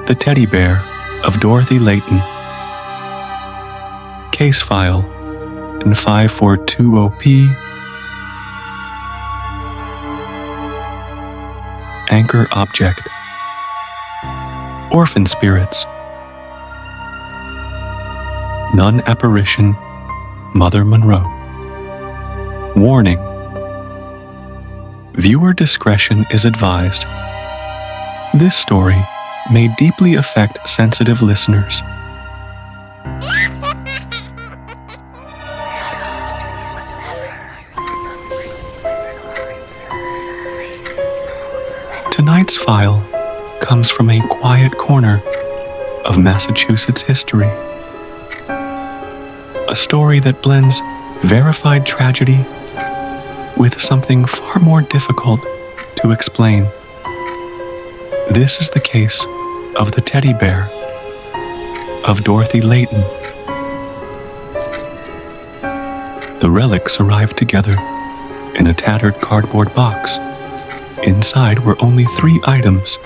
The Teddy Bear of Dorothy Leighton. Case file N5420P. Anchor object. Orphan spirits. Nun apparition. Mother Monroe. Warning. Viewer discretion is advised. This story may deeply affect sensitive listeners. Tonight's file comes from a quiet corner of Massachusetts history. A story that blends verified tragedy with something far more difficult to explain. This is the case of the Teddy Bear of Dorothy Leighton. The relics arrived together in a tattered cardboard box. Inside were only 3 items: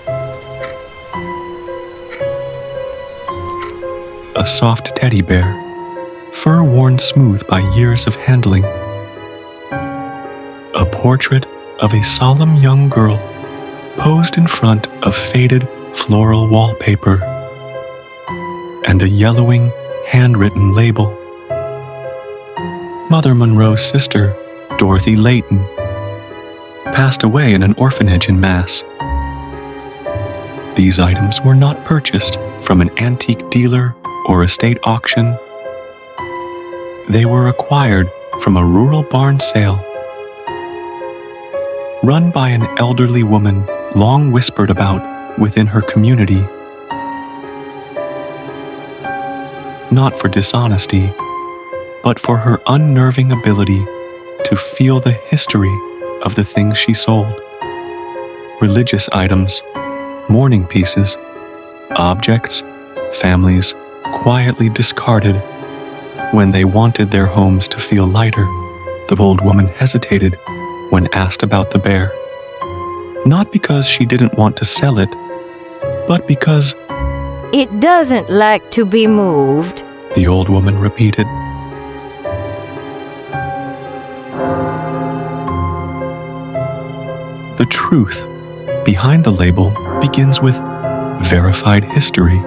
a soft teddy bear, fur worn smooth by years of handling, a portrait of a solemn young girl posed in front of faded floral wallpaper, and a yellowing, handwritten label. Mother Monroe's sister, Dorothy Leighton, passed away in an orphanage in Mass. These items were not purchased from an antique dealer or estate auction. They were acquired from a rural barn sale, run by an elderly woman long whispered about within her community. Not for dishonesty, but for her unnerving ability to feel the history of the things she sold. Religious items, mourning pieces, objects families quietly discarded when they wanted their homes to feel lighter. The old woman hesitated when asked about the bear. Not because she didn't want to sell it, but because it doesn't like to be moved, the old woman repeated. The truth behind the label begins with verified history.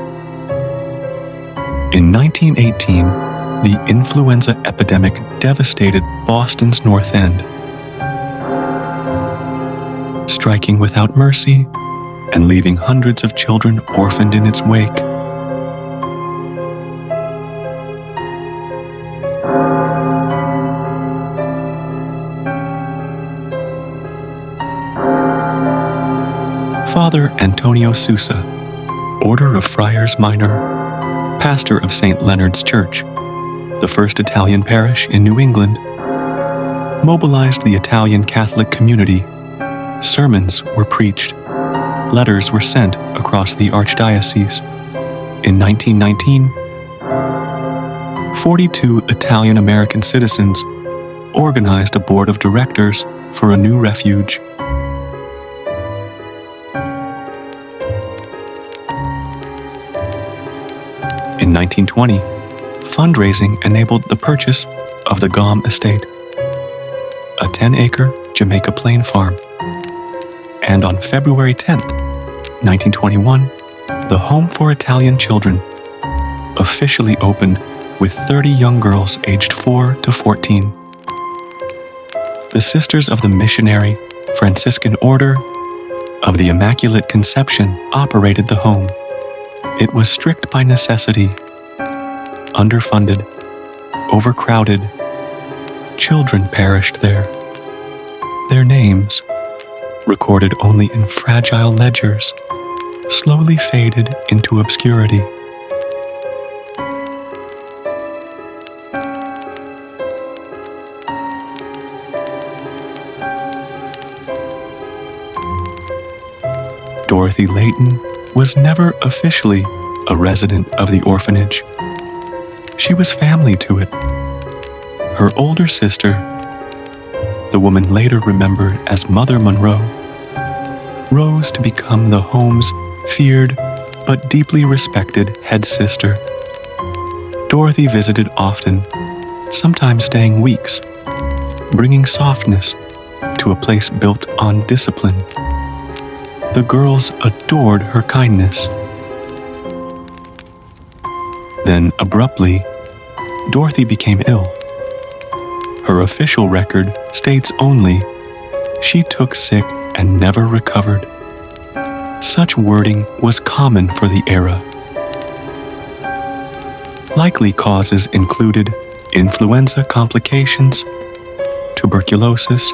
In 1918, the influenza epidemic devastated Boston's North End, striking without mercy and leaving hundreds of children orphaned in its wake. Father Antonio Sousa, Order of Friars Minor, pastor of St. Leonard's Church, the first Italian parish in New England, mobilized the Italian Catholic community. Sermons were preached. Letters were sent across the archdiocese. In 1919, 42 Italian-American citizens organized a board of directors for a new refuge. In 1920, fundraising enabled the purchase of the Gom estate, a 10-acre Jamaica Plain farm. And on February 10th, 1921, the Home for Italian Children officially opened with 30 young girls aged 4 to 14. The Sisters of the Missionary Franciscan Order of the Immaculate Conception operated the home. It was strict by necessity, underfunded, overcrowded. Children perished there. Their names, recorded only in fragile ledgers, slowly faded into obscurity. Dorothy Leighton was never officially a resident of the orphanage. She was family to it. Her older sister, the woman later remembered as Mother Monroe, rose to become the home's feared but deeply respected head sister. Dorothy visited often, sometimes staying weeks, bringing softness to a place built on discipline. The girls adored her kindness. Then, abruptly, Dorothy became ill. Her official record states only, she took sick and never recovered. Such wording was common for the era. Likely causes included influenza complications, tuberculosis,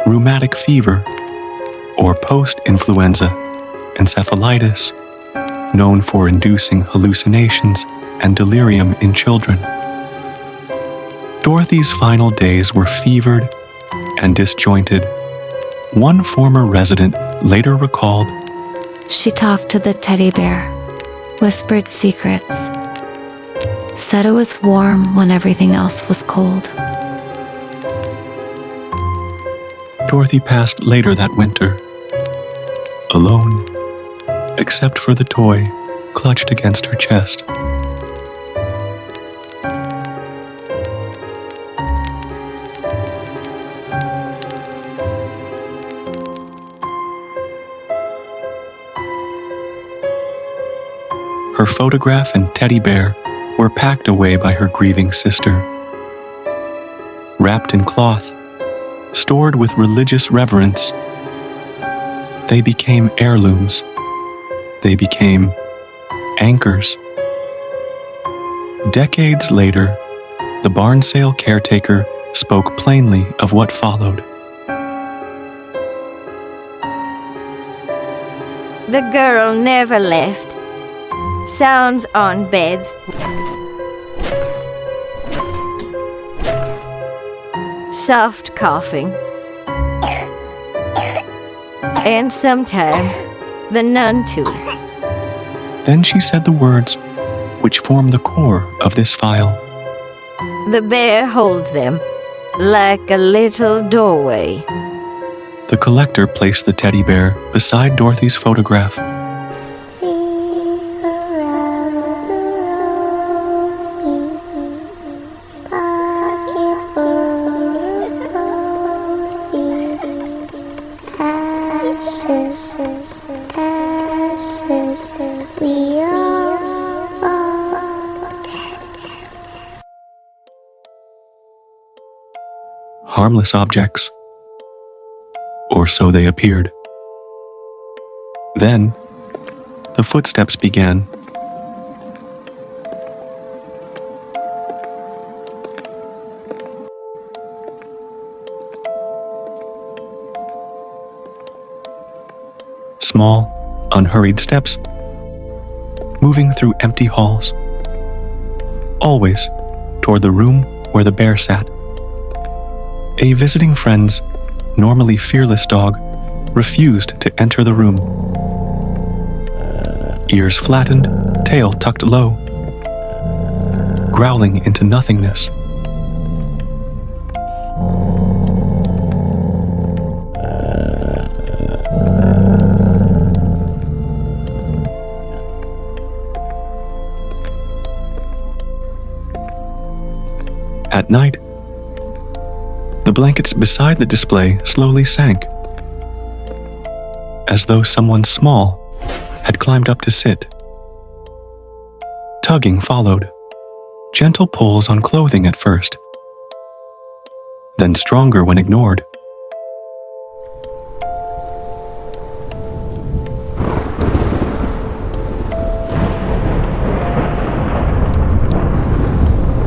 rheumatic fever, or post-influenza encephalitis, known for inducing hallucinations and delirium in children. Dorothy's final days were fevered and disjointed. One former resident later recalled, "She talked to the teddy bear, whispered secrets, said it was warm when everything else was cold." Dorothy passed later that winter, alone, except for the toy clutched against her chest. Her photograph and teddy bear were packed away by her grieving sister. Wrapped in cloth, stored with religious reverence, they became heirlooms. They became anchors. Decades later, the barn sale caretaker spoke plainly of what followed. The girl never left. Sounds on beds. Soft coughing. And sometimes the nun too. Then she said the words which form the core of this file. The bear holds them like a little doorway. The collector placed the teddy bear beside Dorothy's photograph. Harmless objects, or so they appeared. Then, the footsteps began. Small, unhurried steps, moving through empty halls, always toward the room where the bear sat. A visiting friend's normally fearless dog refused to enter the room. Ears flattened, tail tucked low, growling into nothingness. At night, the blankets beside the display slowly sank, as though someone small had climbed up to sit. Tugging followed, gentle pulls on clothing at first, then stronger when ignored.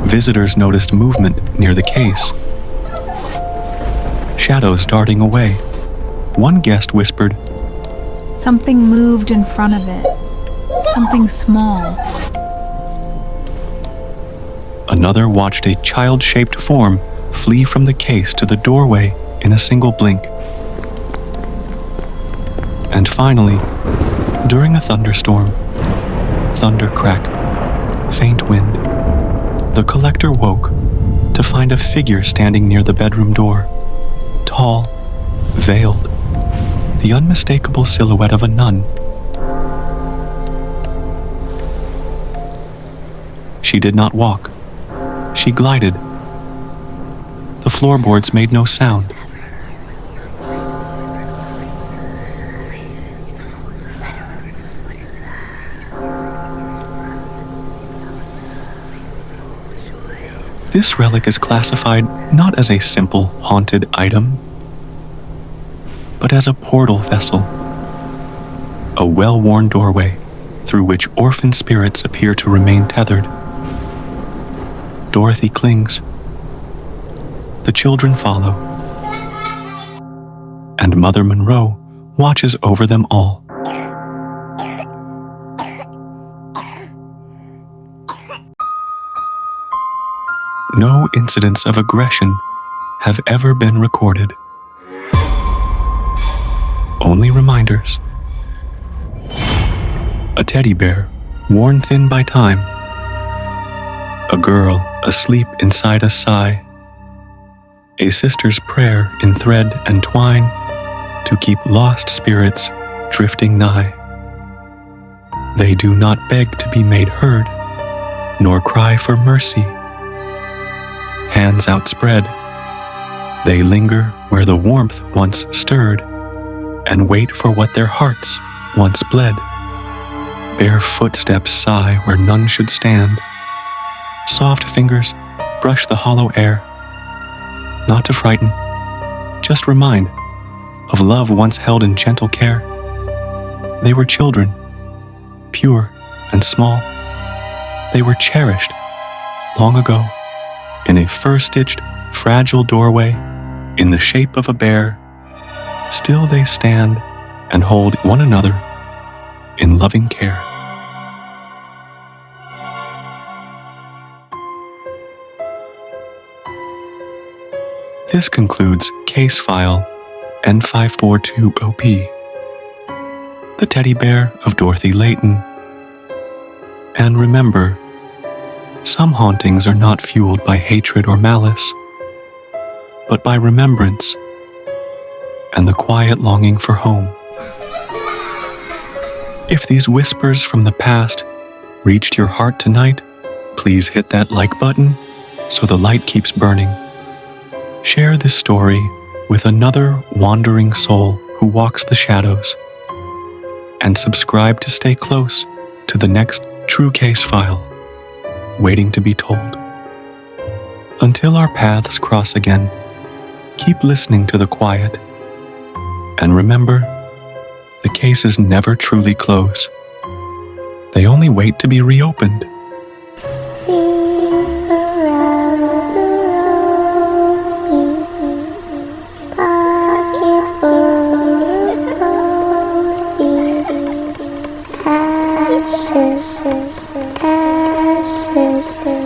Visitors noticed movement near the case. Shadows darting away. One guest whispered, "Something moved in front of it. Something small." Another watched a child-shaped form flee from the case to the doorway in a single blink. And finally, during a thunderstorm, thunder crack, faint wind, the collector woke to find a figure standing near the bedroom door, tall, veiled, the unmistakable silhouette of a nun. She did not walk. She glided. The floorboards made no sound. This relic is classified not as a simple haunted item, but as a portal vessel, a well-worn doorway through which orphan spirits appear to remain tethered. Dorothy clings. The children follow. And Mother Monroe watches over them all. No incidents of aggression have ever been recorded. Only reminders. A teddy bear, worn thin by time. A girl asleep inside a sigh. A sister's prayer in thread and twine to keep lost spirits drifting nigh. They do not beg to be made heard, nor cry for mercy. Hands outspread, they linger where the warmth once stirred, and wait for what their hearts once bled. Bare footsteps sigh where none should stand. Soft fingers brush the hollow air. Not to frighten, just remind of love once held in gentle care. They were children, pure and small. They were cherished long ago in a fur-stitched, fragile doorway in the shape of a bear. Still they stand and hold one another in loving care. This concludes Case File N5420P, the teddy bear of Dorothy Leighton. And remember, some hauntings are not fueled by hatred or malice, but by remembrance and the quiet longing for home. If these whispers from the past reached your heart tonight, please hit that like button so the light keeps burning. Share this story with another wandering soul who walks the shadows, and subscribe to stay close to the next true case file, waiting to be told. Until our paths cross again, keep listening to the quiet, and remember, the cases never truly close. They only wait to be reopened. Ashes.